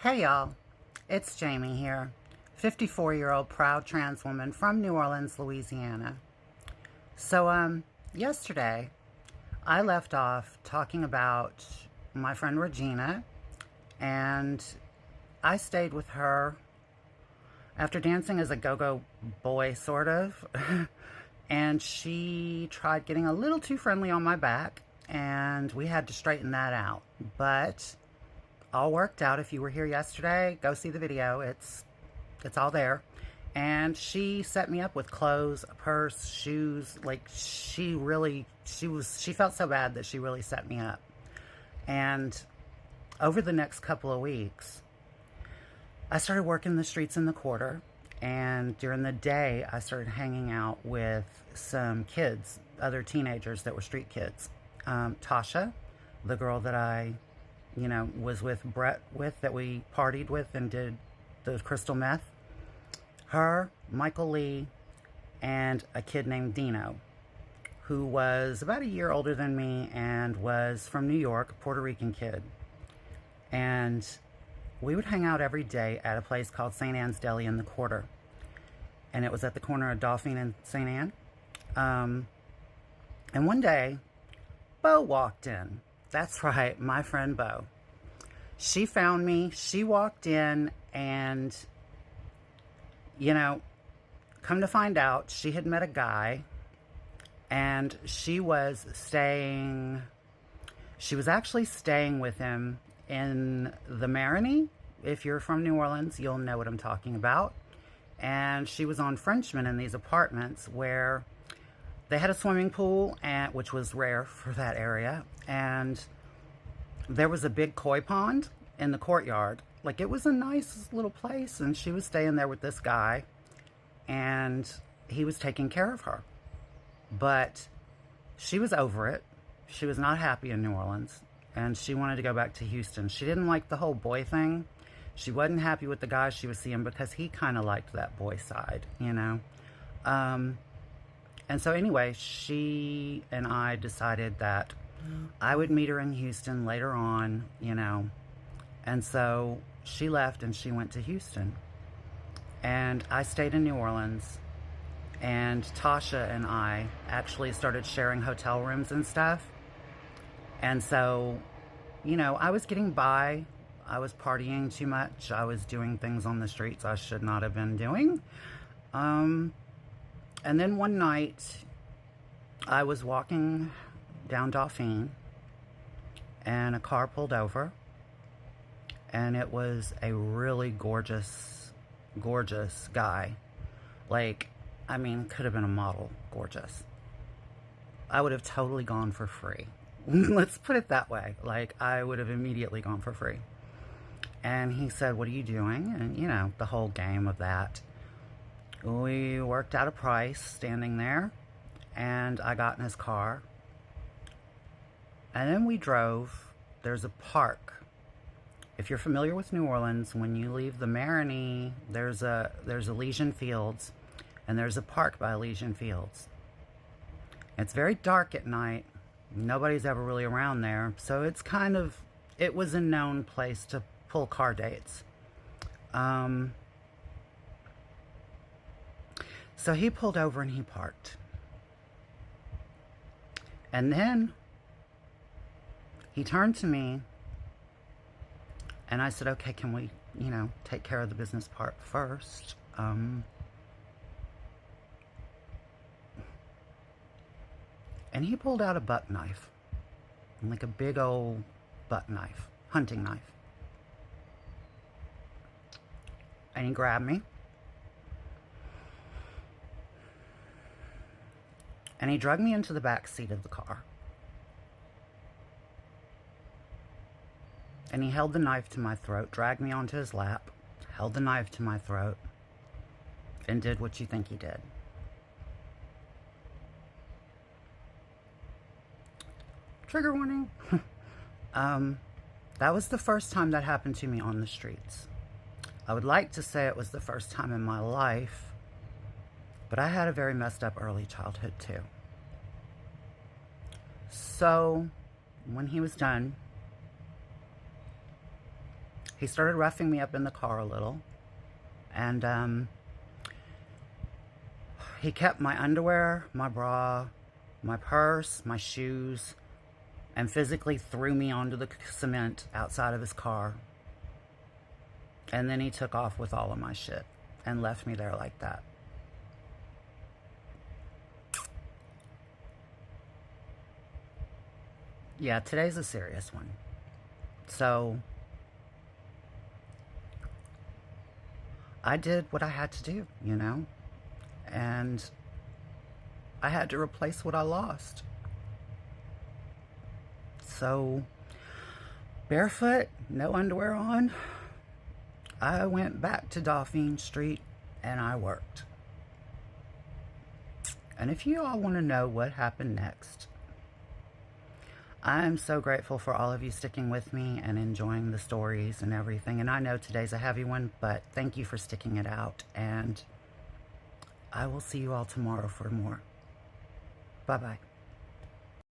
Hey y'all, it's Jamie here, 54-year-old proud trans woman from New Orleans, Louisiana. So, yesterday I left off talking about my friend Regina, and I stayed with her after dancing as a go-go boy, sort of. And she tried getting a little too friendly on my back, and we had to straighten that out. But all worked out. If you were here yesterday, go see the video. It's all there. And she set me up with clothes, a purse, shoes. Like she felt so bad that she really set me up. And over the next couple of weeks, I started working the streets in the quarter. And during the day, I started hanging out with some kids, other teenagers that were street kids. Tasha, the girl that I was with Brett with, that we partied with and did the crystal meth. Her, Michael Lee, and a kid named Dino, who was about a year older than me and was from New York, a Puerto Rican kid. And we would hang out every day at a place called St. Anne's Deli in the quarter. And it was at the corner of Dauphine and St. Anne. And one day, Bo walked in. That's right, my friend Bo. She found me. She walked in, and, come to find out, she had met a guy, and she was actually staying with him in the Marigny. If you're from New Orleans, you'll know what I'm talking about. And she was on Frenchman in these apartments where they had a swimming pool, which was rare for that area, and there was a big koi pond in the courtyard. Like, it was a nice little place, and she was staying there with this guy, and he was taking care of her. But she was over it. She was not happy in New Orleans, and she wanted to go back to Houston. She didn't like the whole boy thing. She wasn't happy with the guy she was seeing because he kind of liked that boy side, And so anyway, she and I decided that I would meet her in Houston later on, And so she left and she went to Houston. And I stayed in New Orleans. And Tasha and I actually started sharing hotel rooms and stuff. And so, I was getting by. I was partying too much. I was doing things on the streets I should not have been doing. And then one night, I was walking down Dauphine, and a car pulled over, and it was a really gorgeous, gorgeous guy. Like, could have been a model gorgeous. I would have totally gone for free. Let's put it that way. Like, I would have immediately gone for free. And he said, "What are you doing?" And, the whole game of that. We worked out a price standing there, and I got in his car. And then we drove. There's a park. If you're familiar with New Orleans, when you leave the Marigny, there's a Elysian Fields, and there's a park by Elysian Fields. It's very dark at night. Nobody's ever really around there. So it was a known place to pull car dates. So he pulled over and he parked. And then he turned to me and I said, "Okay, can we, take care of the business part first?" And he pulled out a buck knife, like a big old buck knife, hunting knife. And he grabbed me. And he dragged me into the back seat of the car. And he held the knife to my throat, dragged me onto his lap, held the knife to my throat, and did what you think he did. Trigger warning. That was the first time that happened to me on the streets. I would like to say it was the first time in my life, but I had a very messed up early childhood too. So when he was done, he started roughing me up in the car a little. And he kept my underwear, my bra, my purse, my shoes, and physically threw me onto the cement outside of his car. And then he took off with all of my shit and left me there like that. Yeah, today's a serious one. So I did what I had to do, you know? And I had to replace what I lost. So, barefoot, no underwear on, I went back to Dauphine Street and I worked. And if you all want to know what happened next, I'm so grateful for all of you sticking with me and enjoying the stories and everything. And I know today's a heavy one, but thank you for sticking it out. And I will see you all tomorrow for more. Bye-bye.